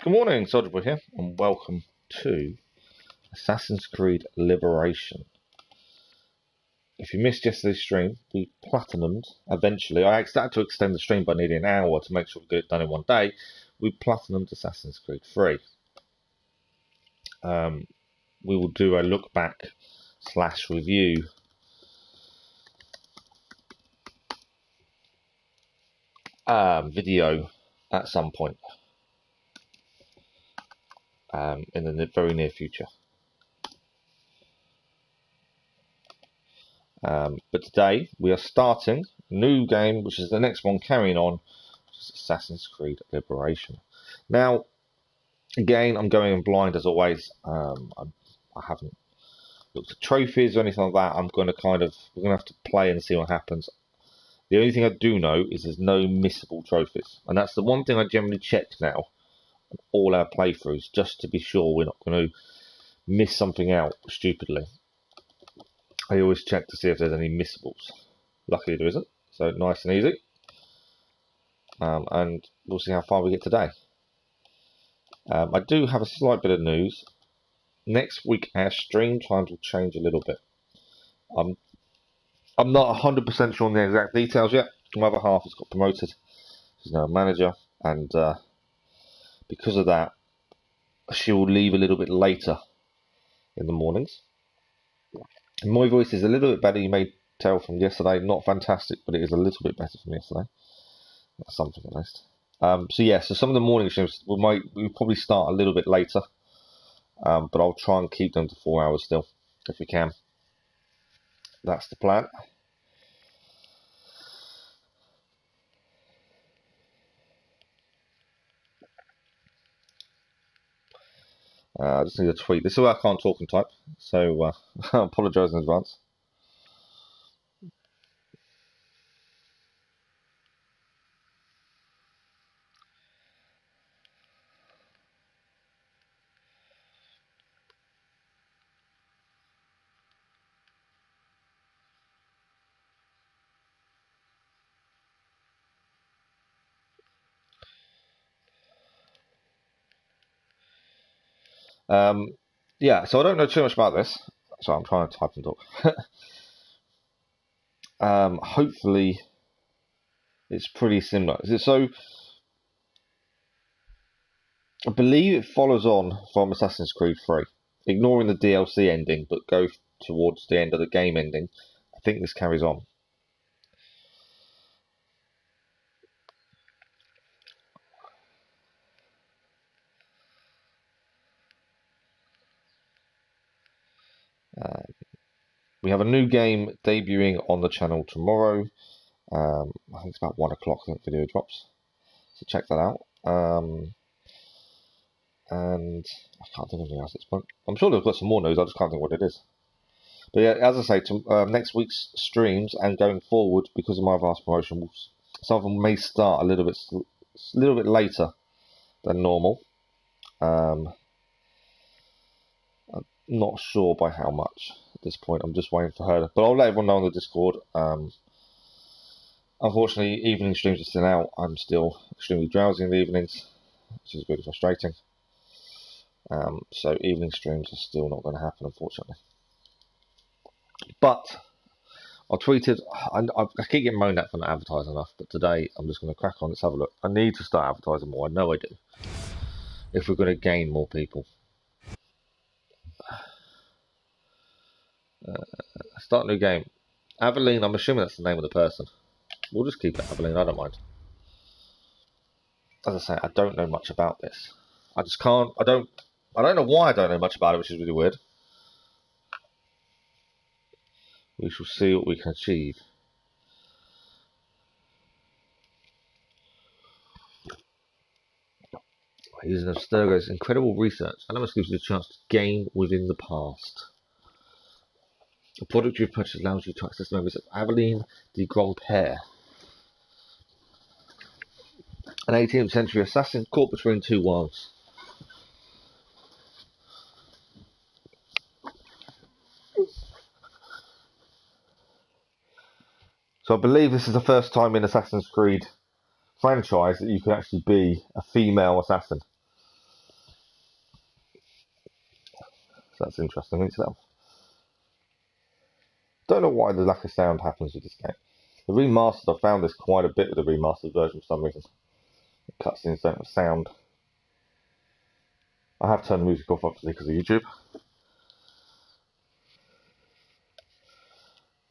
Good morning, Soldier Boy here, and welcome to Assassin's Creed Liberation. If you missed yesterday's stream, we platinumed eventually. I had to extend the stream by nearly an hour to make sure we get it done in one day. We platinumed Assassin's Creed 3. We will do a look back / review video at some point in the very near future. But today we are starting a new game, which is the next one carrying on, which is Assassin's Creed Liberation. Now, again, I'm going in blind as always. I haven't looked at trophies or anything like that. we're going to have to play and see what happens. The only thing I do know is there's no missable trophies, and that's the one thing I generally check now on all our playthroughs, just to be sure we're not going to miss something out stupidly. I always check to see if there's any missables. Luckily there isn't, so nice and easy. And we'll see how far we get today. I do have a slight bit of news. Next week our stream times will change a little bit. I'm not 100% sure on the exact details yet. My other half has got promoted. She's now a manager, and because of that, she will leave a little bit later in the mornings. My voice is a little bit better, you may tell from yesterday. Not fantastic, but it is a little bit better from yesterday. That's something at least. So some of the morning streams we'll probably start a little bit later, but I'll try and keep them to 4 hours still, if we can. That's the plan. I just need a tweet. This is why I can't talk and type, so I apologise in advance. Yeah, so I don't know too much about this, so I'm trying to type and talk. Hopefully it's pretty similar. So I believe it follows on from Assassin's Creed 3, ignoring the DLC ending, but go towards the end of the game ending. I think this carries on. We have a new game debuting on the channel tomorrow. I think it's about 1 o'clock that the video drops, so check that out. And I can't think of anything else at this point. I'm sure they've got some more news, I just can't think what it is. But yeah, as I say, next week's streams and going forward, because of my vast promotion, some of them may start a little bit later than normal. I'm not sure by how much at this point. I'm just waiting for her, but I'll let everyone know on the Discord. Unfortunately, evening streams are still out. I'm still extremely drowsy in the evenings, which is really frustrating. So evening streams are still not going to happen, unfortunately. But I tweeted, I keep getting moaned at for not advertising enough, but today I'm just going to crack on. Let's have a look. I need to start advertising more. I know I do. If we're going to gain more people. Start a new game. Aveline, I'm assuming that's the name of the person. We'll just keep it Aveline, I don't mind. As I say, I don't know much about this. I just can't, I don't know why I don't know much about it, which is really weird. We shall see what we can achieve. Using Abstergo's incredible research, Animus gives you a chance to gain within the past. The product you've purchased allows you to access memories of Aveline de Grandpere, an 18th century assassin caught between two worlds. So I believe this is the first time in Assassin's Creed franchise that you can actually be a female assassin. that's interesting in itself. Don't know why the lack of sound happens with this game. The remastered, I found this quite a bit with the remastered version for some reason. The cutscenes don't have sound. I have turned the music off obviously because of YouTube.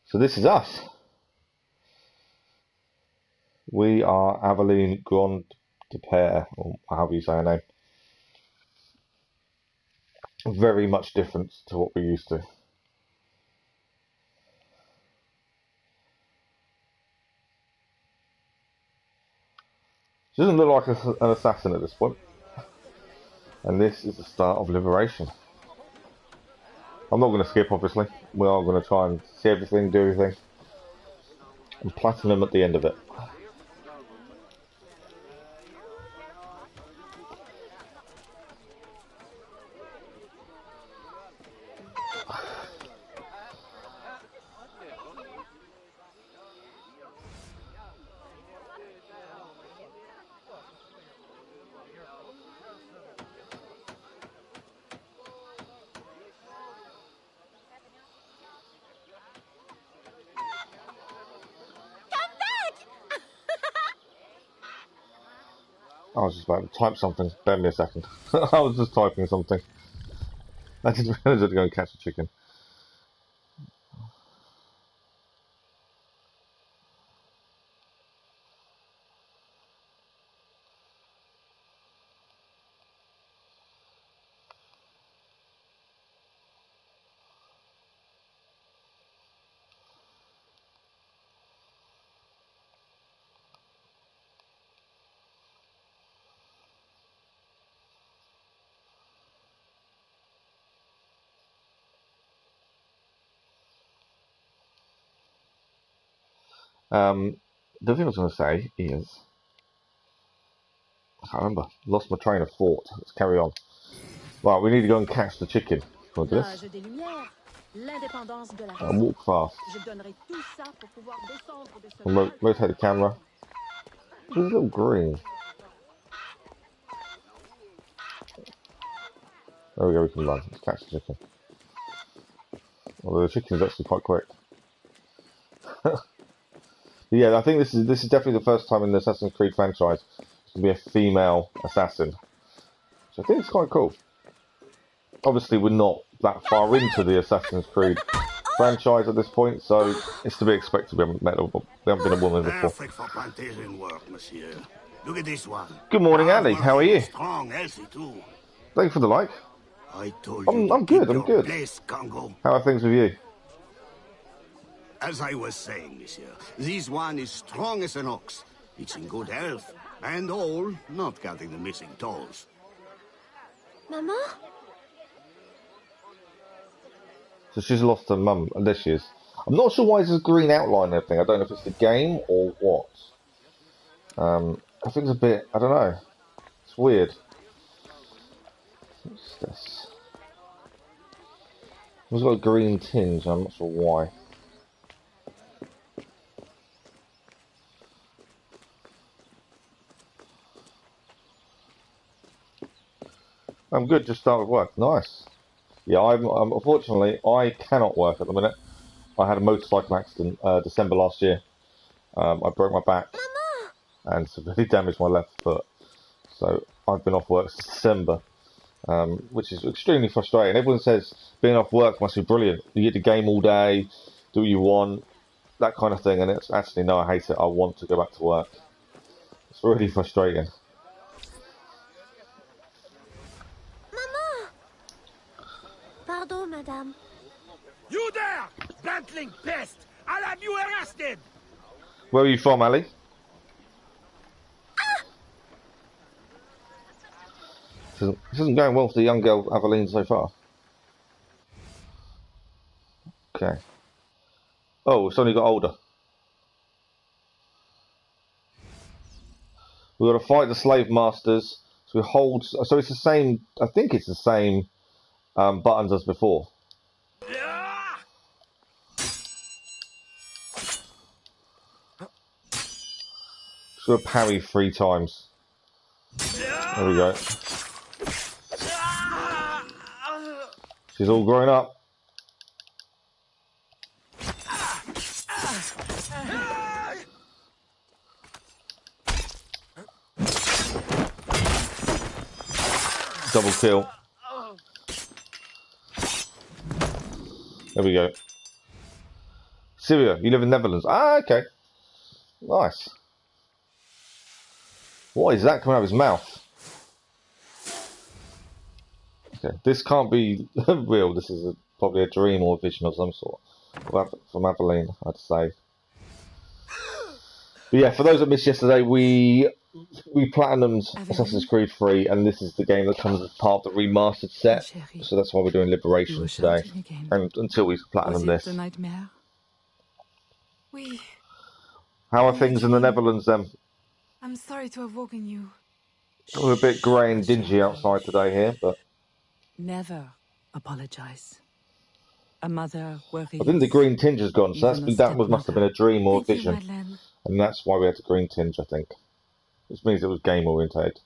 So this is us. We are Aveline Grand de Pere, or however you say her name. Very much different to what we're used to. She doesn't look like an assassin at this point. And this is the start of Liberation. I'm not going to skip, obviously. We are going to try and see everything, do everything. And platinum at the end of it. I was just about to type something. Bear me a second. I was just typing something. I didn't realise I had to go and catch a chicken. The thing I was going to say is, I can't remember. Lost my train of thought. Let's carry on. Right, we need to go and catch the chicken. Can I do this? And walk fast. And rotate the camera. It's a little green. There we go, we can run. Let's catch the chicken. Although the chicken is actually quite quick. Yeah, I think this is definitely the first time in the Assassin's Creed franchise to be a female assassin. So I think it's quite cool. Obviously, we're not that far into the Assassin's Creed franchise at this point, so it's to be expected. We haven't been a woman before. Perfect for plantation work, monsieur. Look at this one. Good morning, Ali. How are you? Strong, healthy too. Thank you for the like. I told you I'm good. I'm good. Place, Congo. How are things with you? As I was saying, monsieur, this one is strong as an ox. It's in good health, and all, not counting the missing toes. Mama? So she's lost her mum, and there she is. I'm not sure why there's a green outline and everything. I don't know if it's the game or what. I think it's a bit, I don't know. It's weird. What's this? It's got a green tinge, I'm not sure why. I'm good, just started work. Nice. Yeah, unfortunately, I cannot work at the minute. I had a motorcycle accident December last year. I broke my back and severely damaged my left foot. So I've been off work since December, which is extremely frustrating. Everyone says being off work must be brilliant. You get to game all day, do what you want, that kind of thing. And it's actually, no, I hate it. I want to go back to work. It's really frustrating. Pardon, madame. You there! Bantling pest! I'll have you arrested! Where are you from, Ali? This isn't going well for the young girl Aveline so far. Okay. Oh, it's only got older. We've got to fight the slave masters. So we hold. So it's the same. I think it's the same buttons as before. So we'll parry 3 times. There we go. She's She's all grown up. Double kill. There we go. Syria, you live in Netherlands. Ah, okay. Nice. What is that coming out of his mouth? Okay, this can't be real. This is probably a dream or a vision of some sort. From Aveline, I'd say. But yeah, for those that missed yesterday, we platinumed Assassin's Creed 3, and this is the game that comes as part of the remastered set. So that's why we're doing Liberation today, and until we platinum this. How are things in the Netherlands then? I'm sorry to have woken you. We're a bit grey and dingy outside today here, but never apologize. A mother worries. I think the green tinge has gone, so that must have been a dream or a vision, and that's why we had the green tinge, I think. Which means it was game oriented.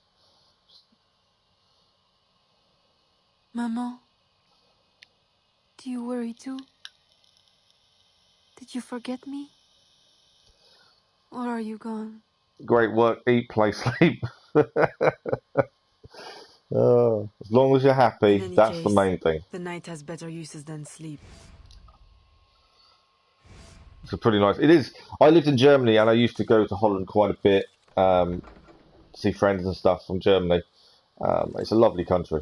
Maman, do you worry too? Did you forget me? Or are you gone? Great work, eat, play, sleep. As long as you're happy, that's the main thing. The night has better uses than sleep. It's pretty nice. It is. I lived in Germany and I used to go to Holland quite a bit, see friends and stuff from Germany. It's a lovely country.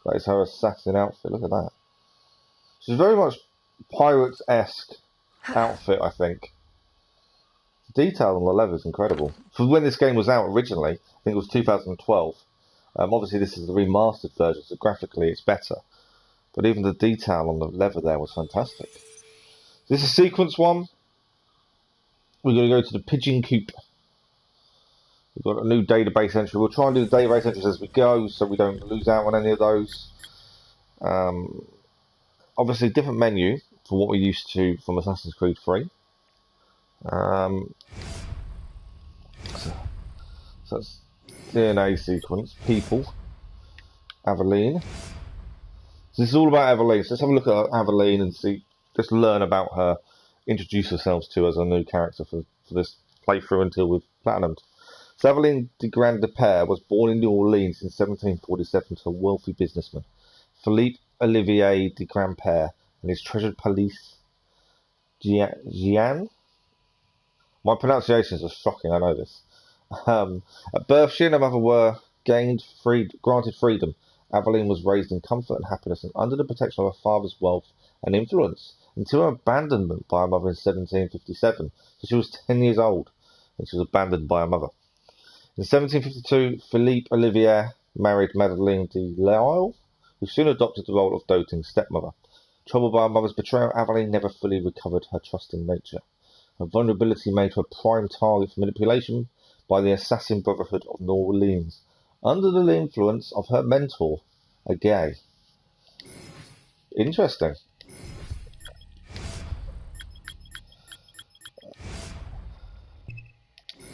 That is her assassin outfit. Look at that. She's very much Pirates-esque outfit, I think. The detail on the leather is incredible. For when this game was out originally, I think it was 2012. Obviously, this is the remastered version, so graphically it's better. But even the detail on the leather there was fantastic. This is sequence 1. We're going to go to the Pigeon Coop. We've got a new database entry. We'll try and do the database entries as we go, so we don't lose out on any of those. Obviously, different menu for what we're used to from Assassin's Creed 3. So that's DNA sequence, people, Aveline. So this is all about Aveline. So let's have a look at Aveline and see, just learn about her, introduce ourselves to as a new character for this playthrough until we've platinumed. So Aveline de Grandepere was born in New Orleans in 1747 to a wealthy businessman, Philippe Olivier de Grandepere, and his treasured police, Jeanne. My pronunciations are shocking, I know this. At birth, she and her mother were granted freedom. Aveline was raised in comfort and happiness and under the protection of her father's wealth and influence, until her abandonment by her mother in 1757. So she was 10 years old when she was abandoned by her mother. In 1752, Philippe Olivier married Madeleine de Lisle, who soon adopted the role of doting stepmother. Troubled by her mother's betrayal, Aveline never fully recovered her trusting nature. Her vulnerability made her a prime target for manipulation by the Assassin Brotherhood of New Orleans, under the influence of her mentor, a gay. Interesting.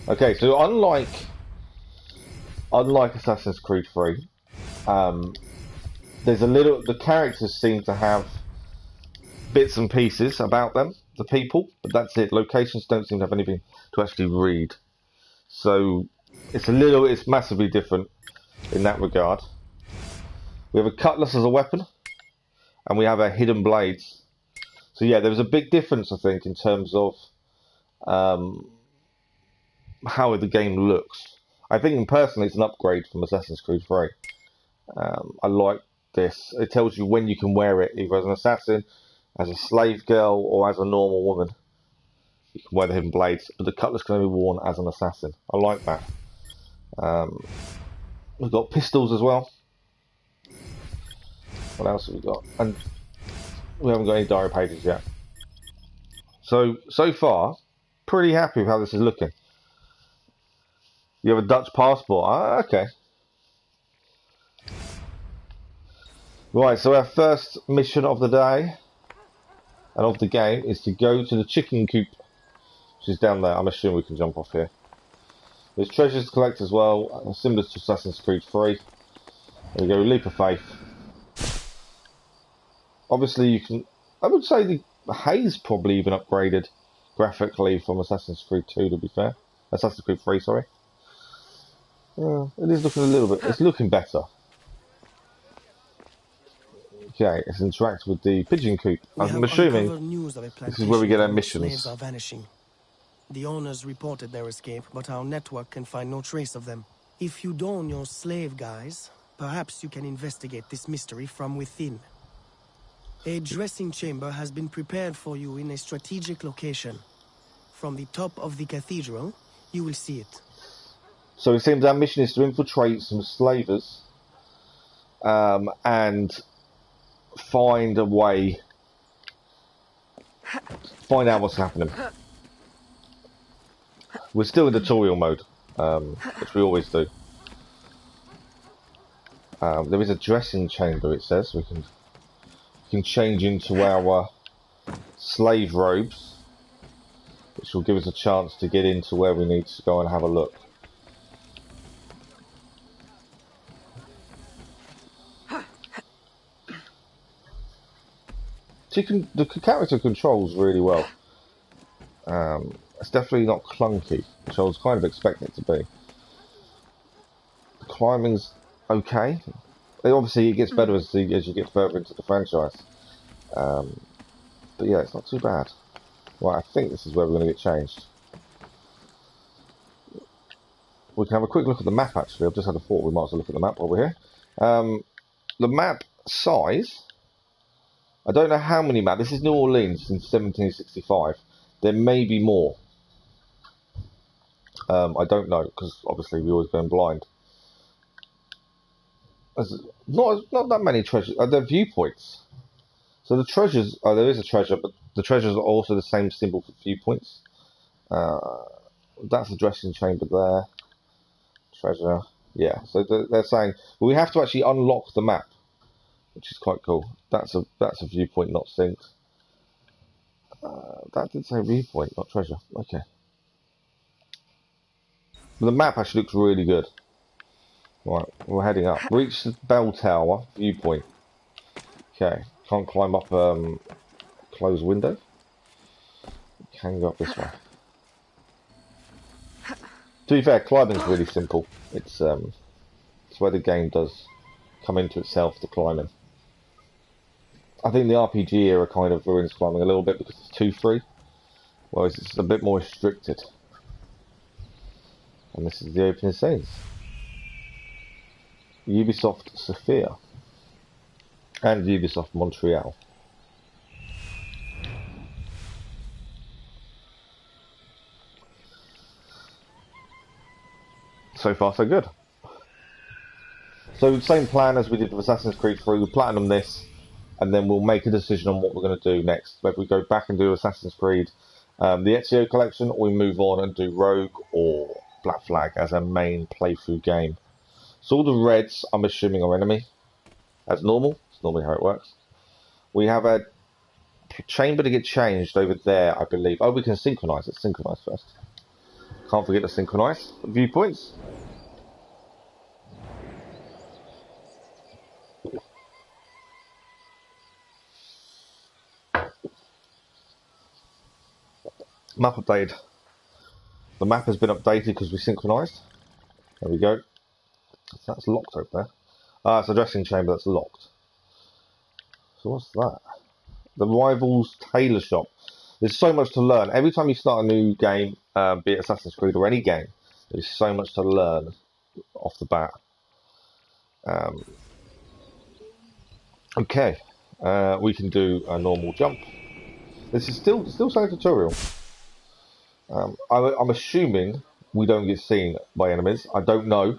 Okay, so unlike Assassin's Creed 3, the characters seem to have bits and pieces about them, the people, but that's it. Locations don't seem to have anything to actually read. So it's massively different in that regard. We have a cutlass as a weapon, and we have our hidden blades. So yeah, there's a big difference, I think, in terms of how the game looks. I think personally it's an upgrade from Assassin's Creed 3. I like this. It tells you when you can wear it, either as an assassin, as a slave girl, or as a normal woman. You can wear the hidden blades, but the cutlass can only be worn as an assassin. I like that. We've got pistols as well. What else have we got? And we haven't got any diary pages yet. So far, pretty happy with how this is looking. You have a Dutch passport. Ah, okay. Right, so our first mission of the day and of the game is to go to the chicken coop, which is down there. I'm assuming we can jump off here. There's treasures to collect as well, similar to Assassin's Creed 3. There we go, Leap of Faith. Obviously you can, I would say the haze probably even upgraded graphically from Assassin's Creed 2 to be fair. Assassin's Creed 3, sorry. It is looking a little bit, it's looking better. Okay, it's interact with the pigeon coop. I'm assuming this is where we get our missions. Slaves are vanishing. The owners reported their escape, but our network can find no trace of them. If you don your slave guise, perhaps you can investigate this mystery from within. A dressing chamber has been prepared for you in a strategic location. From the top of the cathedral, you will see it. So it seems our mission is to infiltrate some slavers and find a way, find out what's happening. We're still in tutorial mode, which we always do. There is a dressing chamber, it says. We can change into our slave robes, which will give us a chance to get into where we need to go and have a look. So the character controls really well. It's definitely not clunky, which I was kind of expecting it to be. The climbing's okay. Obviously, it gets better as you get further into the franchise. But yeah, it's not too bad. Right, I think this is where we're going to get changed. We can have a quick look at the map, actually. I've just had a thought we might as well look at the map while we're here. The map size, I don't know how many maps. This is New Orleans in 1765. There may be more. I don't know, because obviously we've always been blind. There's not that many treasures. There are viewpoints. So the treasures, there is a treasure, but the treasures are also the same symbol for viewpoints. That's a dressing chamber there. Treasure, yeah. So they're saying, well, we have to actually unlock the map, which is quite cool. That's a viewpoint, not synced. That did say viewpoint, not treasure. Okay. But the map actually looks really good. Right, we're heading up. Reach the bell tower, viewpoint. Okay, can't climb up closed window. Can go up this way. To be fair, climbing's really simple. It's where the game does come into itself, the climbing. I think the RPG era kind of ruins climbing a little bit because it's too free, whereas it's a bit more restricted. And this is the opening scenes. Ubisoft Sofia and Ubisoft Montreal. So far so good. So same plan as we did with Assassin's Creed 3, we platinum this and then we'll make a decision on what we're going to do next. Whether we go back and do Assassin's Creed, the Ezio collection, or we move on and do Rogue or Black Flag as a main playthrough game. So all the reds, I'm assuming, are enemy. As normal. It's normally how it works. We have a chamber to get changed over there, I believe. Oh, we can synchronize. Let's synchronize first. Can't forget to synchronize. Viewpoints. Map updated. The map has been updated because we synchronized. There we go. That's locked over there. Ah, it's a dressing chamber that's locked. So what's that? The Rivals Tailor Shop. There's so much to learn. Every time you start a new game, be it Assassin's Creed or any game, there's so much to learn off the bat. Okay, we can do a normal jump. This is still saying tutorial. I'm assuming we don't get seen by enemies. I don't know.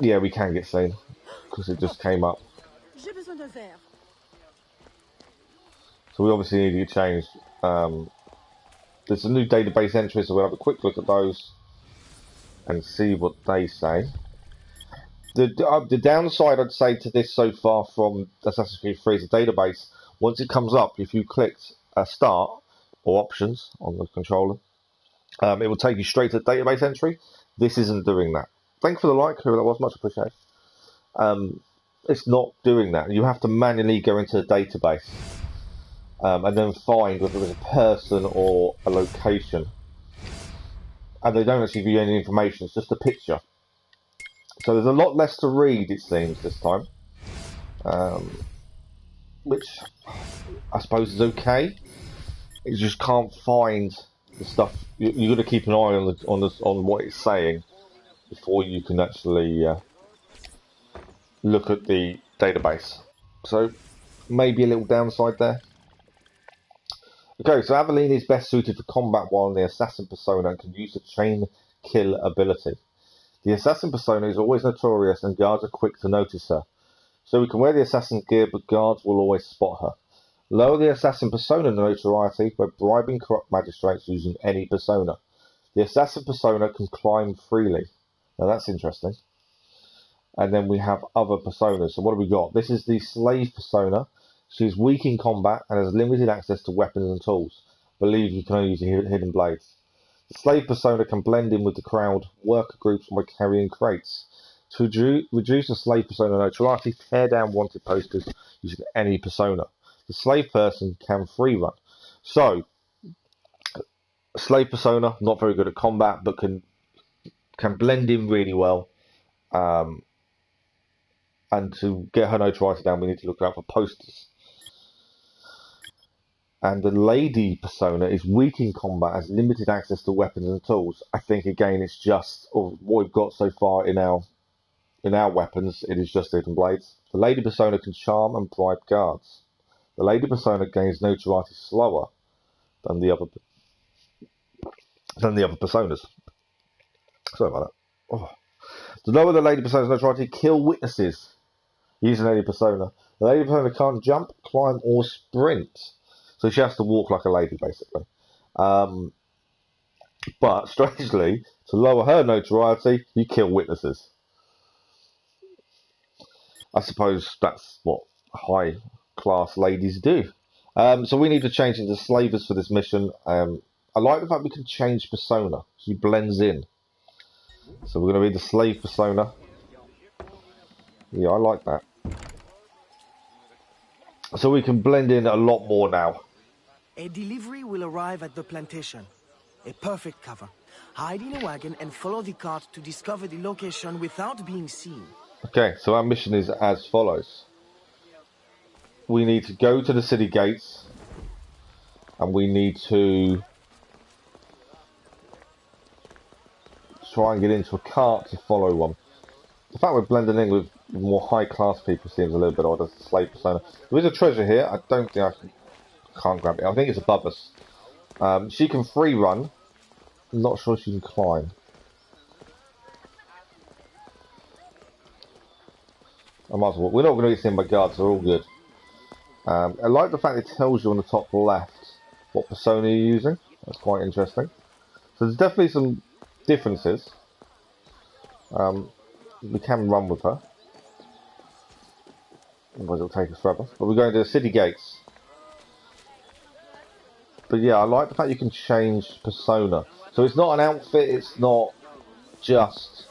Yeah, we can get seen because it just came up. So we obviously need to get changed. There's a new database entry, so we'll have a quick look at those and see what they say. The downside, I'd say, to this so far from Assassin's Creed 3 is the database. Once it comes up, if you clicked Start or Options on the controller, It will take you straight to the database entry. This isn't doing that. Thanks for the like, whoever that was, much appreciated. It's not doing that. You have to manually go into the database and then find whether there's a person or a location. And they don't actually give you any information, it's just a picture. So there's a lot less to read, it seems, this time. Which I suppose is okay. You just can't find the stuff. You've got to keep an eye on what it's saying before you can actually look at the database. So maybe a little downside there. Okay, so Aveline is best suited for combat while in the assassin persona and can use the chain kill ability. The assassin persona is always notorious and guards are quick to notice her. So we can wear the assassin's gear, but guards will always spot her. Lower the assassin persona notoriety by bribing corrupt magistrates using any persona. The assassin persona can climb freely. Now that's interesting. And then we have other personas. So what have we got? This is the slave persona. She's weak in combat and has limited access to weapons and tools. I believe you can only use hidden blades. The slave persona can blend in with the crowd, worker groups, by carrying crates. To reduce the slave persona notoriety, tear down wanted posters using any persona. The slave person can free run. So, slave persona, not very good at combat, but can blend in really well. And to get her notoriety down, we need to look out for posters. And the lady persona is weak in combat, has limited access to weapons and tools. I think again it's just what we've got so far in our weapons. It is just hidden blades. The lady persona can charm and bribe guards. The lady persona gains notoriety slower than the other personas. Sorry about that. Oh. To lower the lady persona's notoriety, kill witnesses using lady persona. The lady persona can't jump, climb, or sprint, so she has to walk like a lady, basically. But strangely, to lower her notoriety, you kill witnesses. I suppose that's what high-class ladies do. So we need to change into slavers for this mission. I like the fact we can change persona. She blends in. So we're going to be the slave persona. Yeah, I like that. So we can blend in a lot more now. A delivery will arrive at the plantation. A perfect cover. Hide in a wagon and follow the cart to discover the location without being seen. Okay, so our mission is as follows. We need to go to the city gates. And we need to try and get into a cart to follow one. The fact we're blending in with more high-class people seems a little bit odd as a slave persona. There is a treasure here. I don't think I can't grab it. I think it's above us. She can free run. I'm not sure she can climb. I might as well. We're not going to get seen by guards, so we're all good. I like the fact it tells you on the top left what persona you're using. That's quite interesting. So there's definitely some differences. We can run with her. Otherwise it'll take us forever. But we're going to the city gates. But yeah, I like the fact you can change persona. So it's not an outfit, it's not just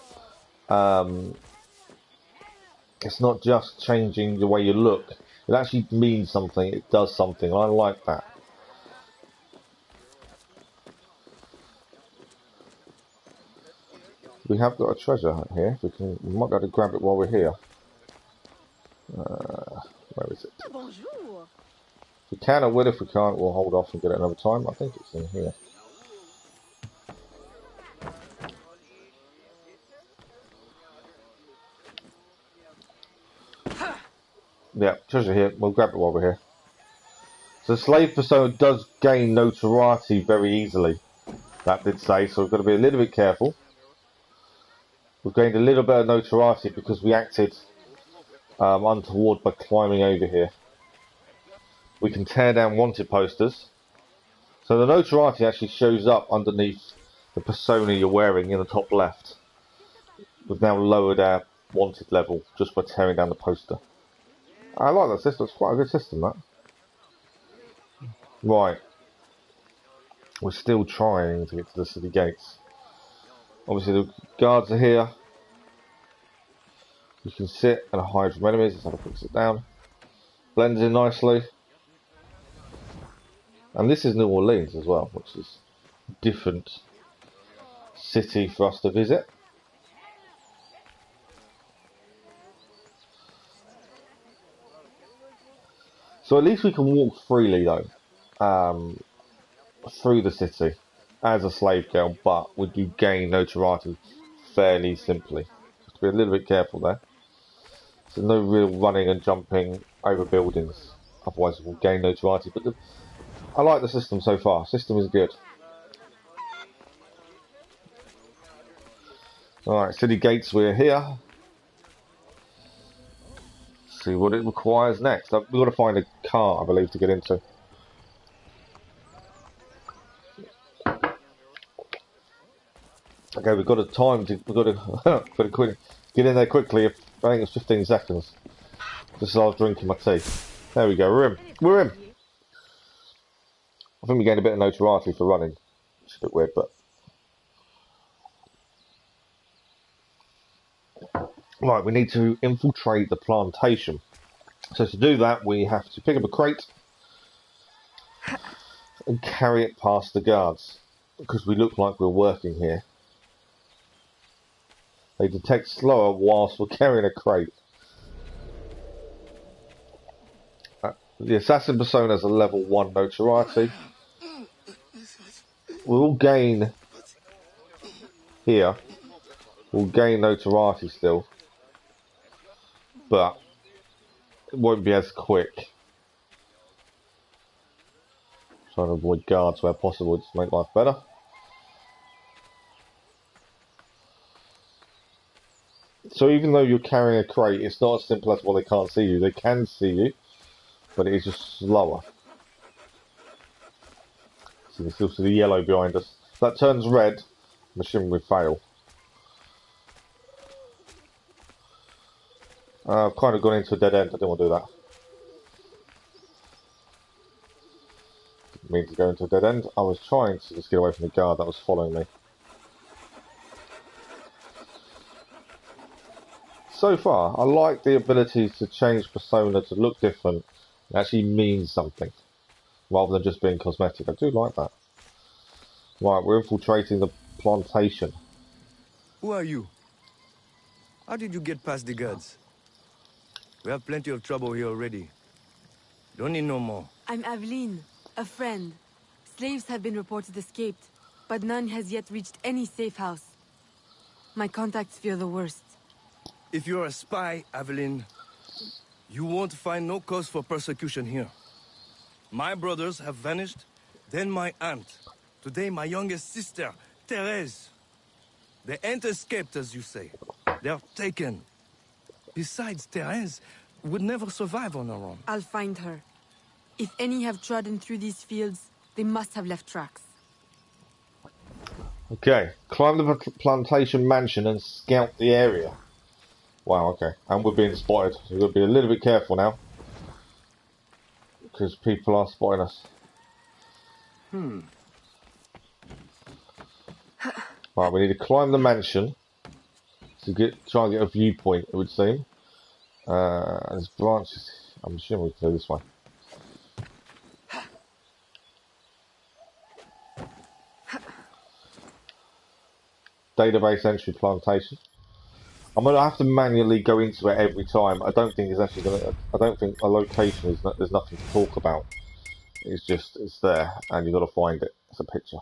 changing the way you look. It actually means something, it does something, and I like that. We have got a treasure here. We might be able to grab it while we're here. Where is it? Bonjour. If we can, I will. If we can't, we'll hold off and get it another time. I think it's in here. Yeah, treasure here. We'll grab it while we're here. So slave persona does gain notoriety very easily. That did say, so we've got to be a little bit careful. We've gained a little bit of notoriety because we acted untoward by climbing over here. We can tear down wanted posters. So the notoriety actually shows up underneath the persona you're wearing in the top left. We've now lowered our wanted level just by tearing down the poster. I like that system, it's quite a good system, that. Right. We're still trying to get to the city gates. Obviously the guards are here. You can sit and hide from enemies. Let's have a quick sit down. Blends in nicely. And this is New Orleans as well, which is a different city for us to visit. So at least we can walk freely though, through the city as a slave girl, but we do gain notoriety fairly simply. Just be a little bit careful there. So no real running and jumping over buildings, otherwise we'll gain notoriety. But I like the system so far. System is good. Alright, city gates, we're here. See what it requires next. We've got to find a car, I believe, to get into. Okay, we've got a time to. We've got to get in there quickly. I think it's 15 seconds. Just as I was drinking my tea. There we go. We're in. We're in. I think we gained a bit of notoriety for running. It's a bit weird, but right. We need to infiltrate the plantation. So to do that, we have to pick up a crate and carry it past the guards because we look like we're working here. They detect slower whilst we're carrying a crate. The assassin persona has a level 1 notoriety. We'll gain here. We'll gain notoriety still, but it won't be as quick. Trying to avoid guards where possible to make life better. So even though you're carrying a crate, it's not as simple as, well, they can't see you. They can see you, but it is just slower. So you can still see the yellow behind us. If that turns red, mission will fail. I've kind of gone into a dead end. I didn't want to do that. Didn't mean to go into a dead end. I was trying to just get away from the guard that was following me. So far, I like the ability to change persona to look different. It actually means something, rather than just being cosmetic. I do like that. Right, we're infiltrating the plantation. Who are you? How did you get past the guards? We have plenty of trouble here already. Don't need no more. I'm Aveline, a friend. Slaves have been reported escaped, but none has yet reached any safe house. My contacts fear the worst. If you're a spy, Aveline, you won't find no cause for persecution here. My brothers have vanished, then my aunt. Today, my youngest sister, Therese. They ain't escaped, as you say. They're taken. Besides, Therese would never survive on her own. I'll find her. If any have trodden through these fields, they must have left tracks. Okay, climb the plantation mansion and scout the area. Wow, okay. And we're being spotted. So we've got to be a little bit careful now. Because people are spotting us. Right, we need to climb the mansion to try and get a viewpoint, it would seem. There's branches. I'm assuming we can go this way. Database entry plantation. I'm gonna have to manually go into it every time. I don't think it's actually gonna. I don't think a location is. There's nothing to talk about. It's just it's there, and you've got to find it. It's a picture.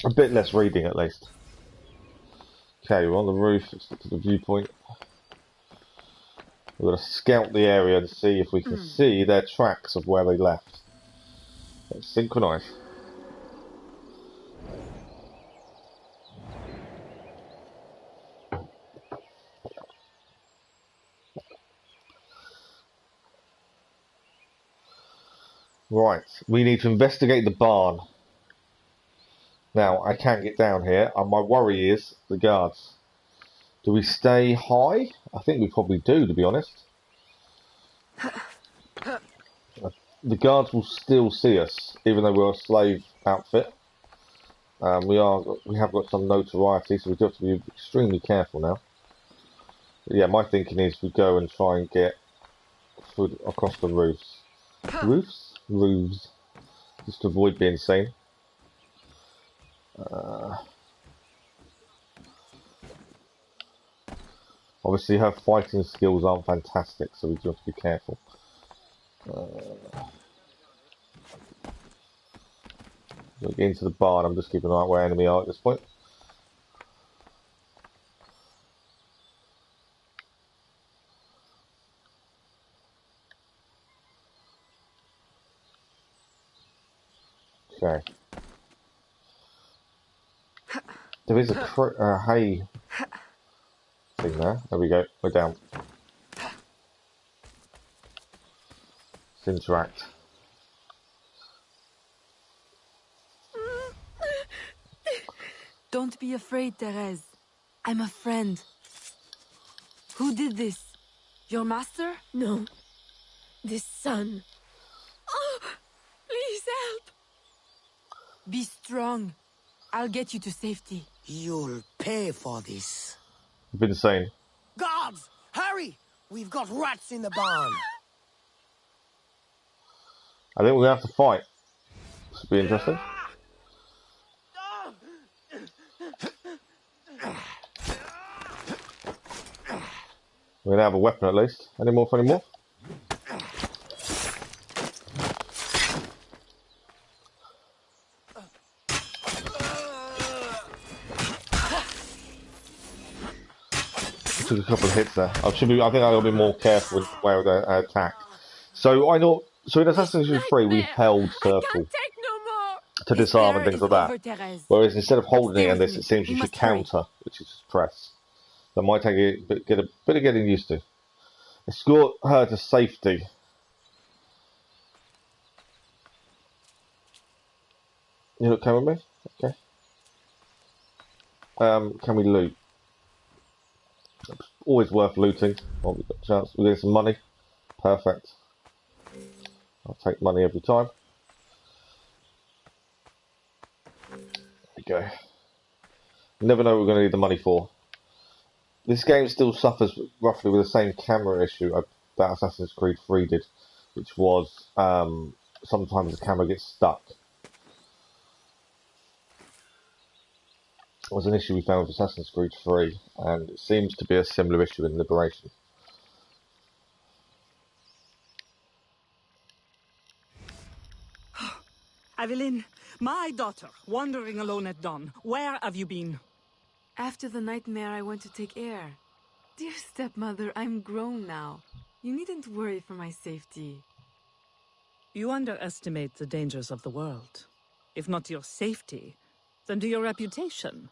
A bit less reading, at least. Okay, we're on the roof. Let's get to the viewpoint. We're gonna scout the area and see if we can see their tracks of where they left. Let's synchronise. Right, we need to investigate the barn. Now, I can't get down here, and my worry is the guards. Do we stay high? I think we probably do, to be honest. the guards will still see us, even though we're a slave outfit. We have got some notoriety, so we do have to be extremely careful now. But yeah, my thinking is we go and try and get through across the roofs. Roofs, just to avoid being seen. Obviously, her fighting skills aren't fantastic, so we do have to be careful. We'll get into the barn. I'm just keeping an eye on where enemy are at this point. Okay. There is a hay thing there. There we go. We're down. Let's interact. Don't be afraid, Therese. I'm a friend. Who did this? Your master? No. This son. Oh, please help. Be strong. I'll get you to safety. You'll pay for this. You've been saying. Guards! Hurry! We've got rats in the barn. I think we're gonna have to fight. This will be interesting. We're gonna have a weapon at least. Any more for any more? Took a couple of hits there. I think I gotta be more careful with where they attack. So I know. So in Assassin's Creed 3, we held circle to disarm and things like that. Whereas instead of holding it in this, it seems you should counter, which is just press. That might take a bit of getting used to. Escort her to safety. You look, come with me? Okay. Can we loot? Always worth looting. Well, we've got a chance. We're getting some money. Perfect. I'll take money every time. There we go. You never know what we're going to need the money for. This game still suffers roughly with the same camera issue that Assassin's Creed 3 did, which was sometimes the camera gets stuck. It was an issue we found with Assassin's Creed 3, and it seems to be a similar issue in Liberation. Evelyn, my daughter, wandering alone at dawn. Where have you been? After the nightmare, I went to take air. Dear stepmother, I'm grown now. You needn't worry for my safety. You underestimate the dangers of the world. If not to your safety, then to your reputation.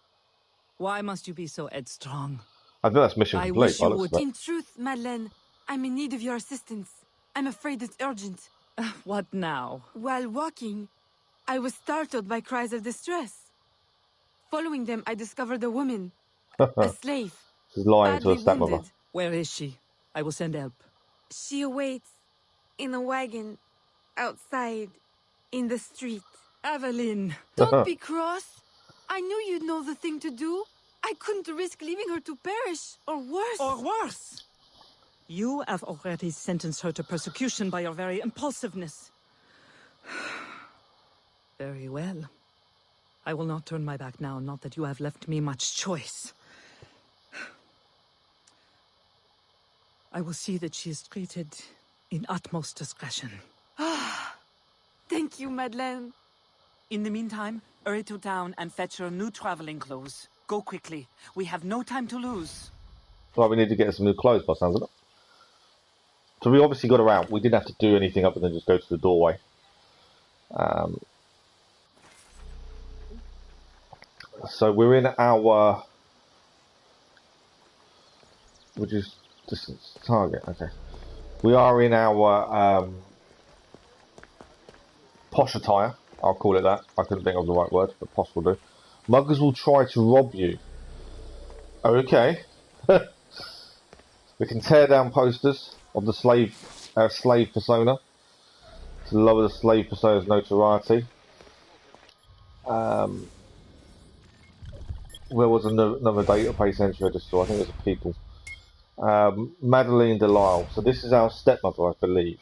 Why must you be so headstrong? I think that's mission complete. I wish you would. In truth, Madeleine, I'm in need of your assistance. I'm afraid it's urgent. What now? While walking, I was startled by cries of distress. Following them, I discovered a woman, a slave. She's lying to her stepmother. Wounded. Where is she? I will send help. She awaits in a wagon outside in the street. Evelyn! Don't be cross. I knew you'd know the thing to do. I couldn't risk leaving her to perish, or worse. Or worse! You have already sentenced her to persecution by your very impulsiveness. Very well. I will not turn my back now, not that you have left me much choice. I will see that she is treated in utmost discretion. Thank you, Madeleine. In the meantime, hurry to town and fetch her new traveling clothes. Go quickly. We have no time to lose. Right, we need to get some new clothes by the sounds of it. So we obviously got her out. We didn't have to do anything other than just go to the doorway. So we're in our... Which is distance target, okay. We are in our posh attire. I'll call it that. I couldn't think of the right word, but posh will do. Muggers will try to rob you. Okay. We can tear down posters of the slave persona. to lower the slave persona's notoriety. There was another database entry I just saw. I think it was a people. Madeline Delisle. So this is our stepmother, I believe.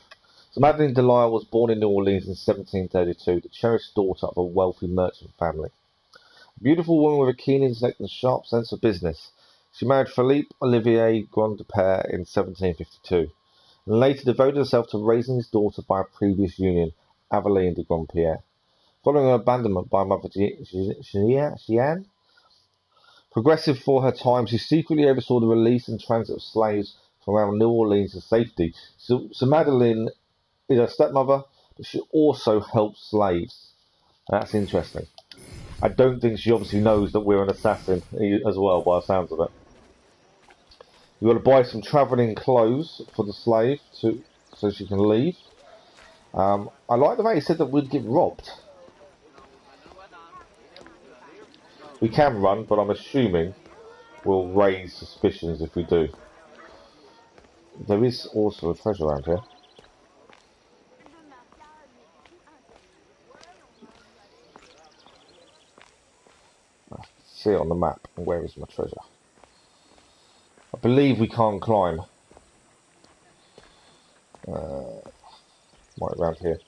So Madeline Delisle was born in New Orleans in 1732, the cherished daughter of a wealthy merchant family. A beautiful woman with a keen intellect and sharp sense of business. She married Philippe Olivier Grandpere in 1752, and later devoted herself to raising his daughter by a previous union, Aveline de Grandpierre. Following her abandonment by mother Jeanne, progressive for her time, she secretly oversaw the release and transit of slaves from around New Orleans to safety. So Madeline is her stepmother, but she also helps slaves. That's interesting. I don't think she obviously knows that we're an assassin as well, by the sounds of it. You've got to buy some travelling clothes for the slave so she can leave. I like the way he said that we'd get robbed. We can run, but I'm assuming we'll raise suspicions if we do. There is also a treasure around here. I see it on the map. Where is my treasure? I believe we can't climb. Right around here.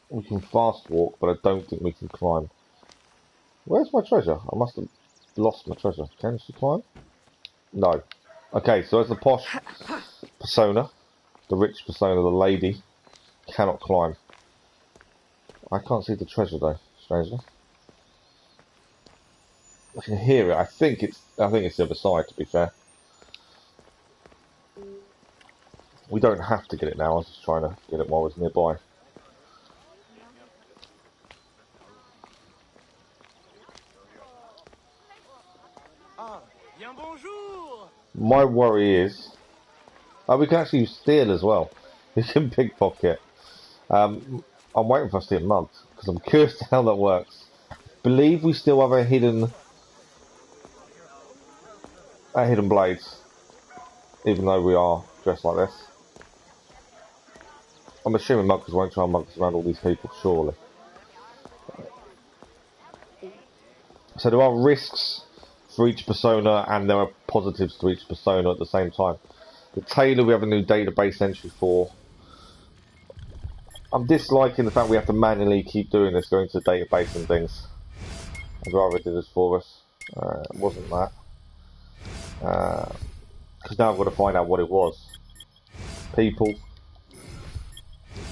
We can fast walk, but I don't think we can climb. Where's my treasure? I must have lost my treasure. Can she climb? No. Okay, so as the posh persona, the rich persona, the lady, cannot climb. I can't see the treasure though, strangely. I can hear it. I think it's the other side, to be fair. We don't have to get it now. I was just trying to get it while I was nearby. My worry is... Oh, we can actually steal as well. We can pickpocket. I'm waiting for us to get mugged, because I'm curious to how that works. Believe we still have a hidden blades, even though we are dressed like this. I'm assuming muggers won't try and mug us around all these people, surely. So there are risks for each persona, and there are positives to each persona at the same time. The tailor we have a new database entry for. I'm disliking the fact we have to manually keep doing this, going to the database and things. I'd rather it did this for us. It wasn't that. Because now I've got to find out what it was. People.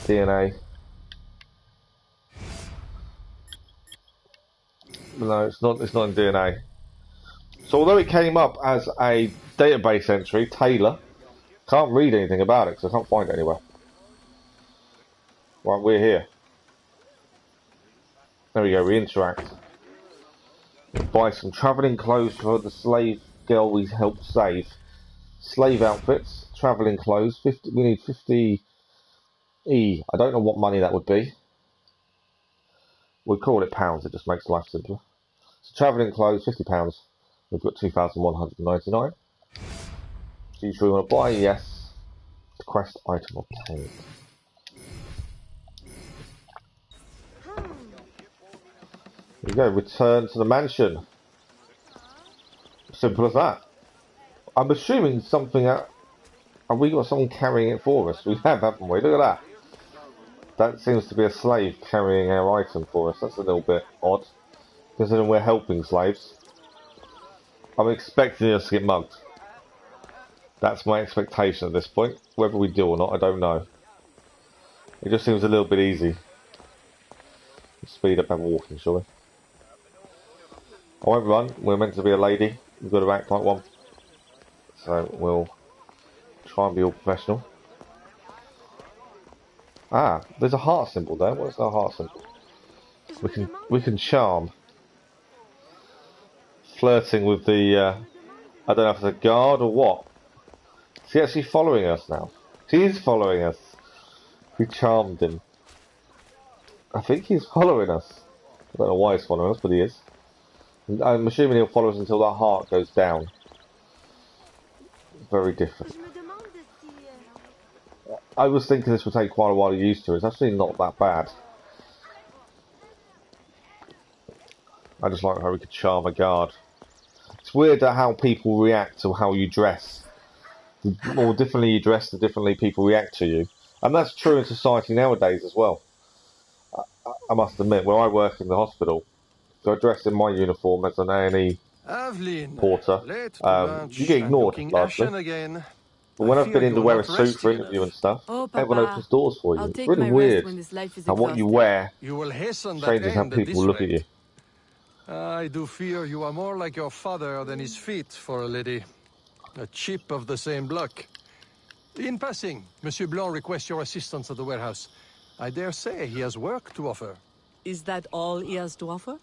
DNA. No, it's not in DNA. So although it came up as a database entry, Taylor, can't read anything about it because I can't find it anywhere. Right, we're here. There we go, we interact. Buy some travelling clothes for the slave girl we helped save. Slave outfits, travelling clothes, 50, we need 50 E. I don't know what money that would be. We'd call it pounds, it just makes life simpler. So travelling clothes, £50. We've got 2,199. So you sure you want to buy? Yes. The quest item obtained. There you go, return to the mansion. Simple as that. I'm assuming something out. Have we got someone carrying it for us? We have, haven't we? Look at that. That seems to be a slave carrying our item for us. That's a little bit odd, considering we're helping slaves. I'm expecting us to get mugged. That's my expectation at this point. Whether we do or not, I don't know. It just seems a little bit easy. Let's speed up our walking, shall we? I won't run. We're meant to be a lady. We've got to act like one. So we'll try and be all professional. Ah, there's a heart symbol there. What's that heart symbol? We can charm. Flirting with the I don't know if it's a guard or what. Is he actually following us now? He is following us. We charmed him. I think he's following us. I don't know why he's following us, but he is. I'm assuming he'll follow us until that heart goes down. Very different. I was thinking this would take quite a while to get used to. It's actually not that bad. I just like how we could charm a guard. It's weird how people react to how you dress. The more differently you dress, the differently people react to you. And that's true in society nowadays as well. I must admit, when I work in the hospital, so I dress in my uniform as an A&E Aveline, porter, late to you lunch get and ignored, looking largely. ashen again. But I when I've fear been in to you're wear a not suit for rested interview and enough. stuff, Oh, everyone Papa. opens doors for you. I'll It's take really my rest weird when this life is how what you exhausted. wear You will hasten that changes how end at people this look at you. rate. I do fear you are more like your father than his feet for a lady. A chip of the same block. In passing, Monsieur Blanc requests your assistance at the warehouse. I dare say he has work to offer. Is that all he has to offer?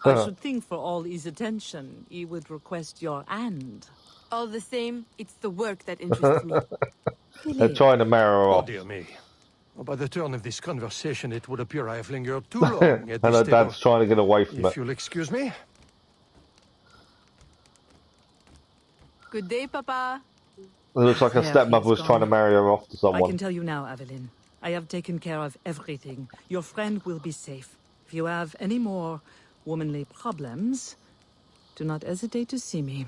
I should think for all his attention, he would request your hand. All the same, it's the work that interests me. They're Philip. trying to marry her Oh, off. dear me. By the turn of this conversation, it would appear I have lingered too long at And this her table. dad's trying to get away from it. If you'll excuse me. Good day, Papa. It looks like her There, he stepmother is was trying to gone. marry her off to I someone. can tell you now, Evelyn. I have taken care of everything. Your friend will be safe. If you have any more womanly problems, do not hesitate to see me.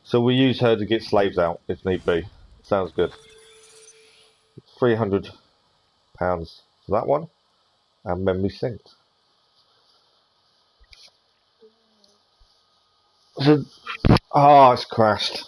So we use her to get slaves out, if need be. Sounds good. £300 for that one. And memory synced. So, it's crashed.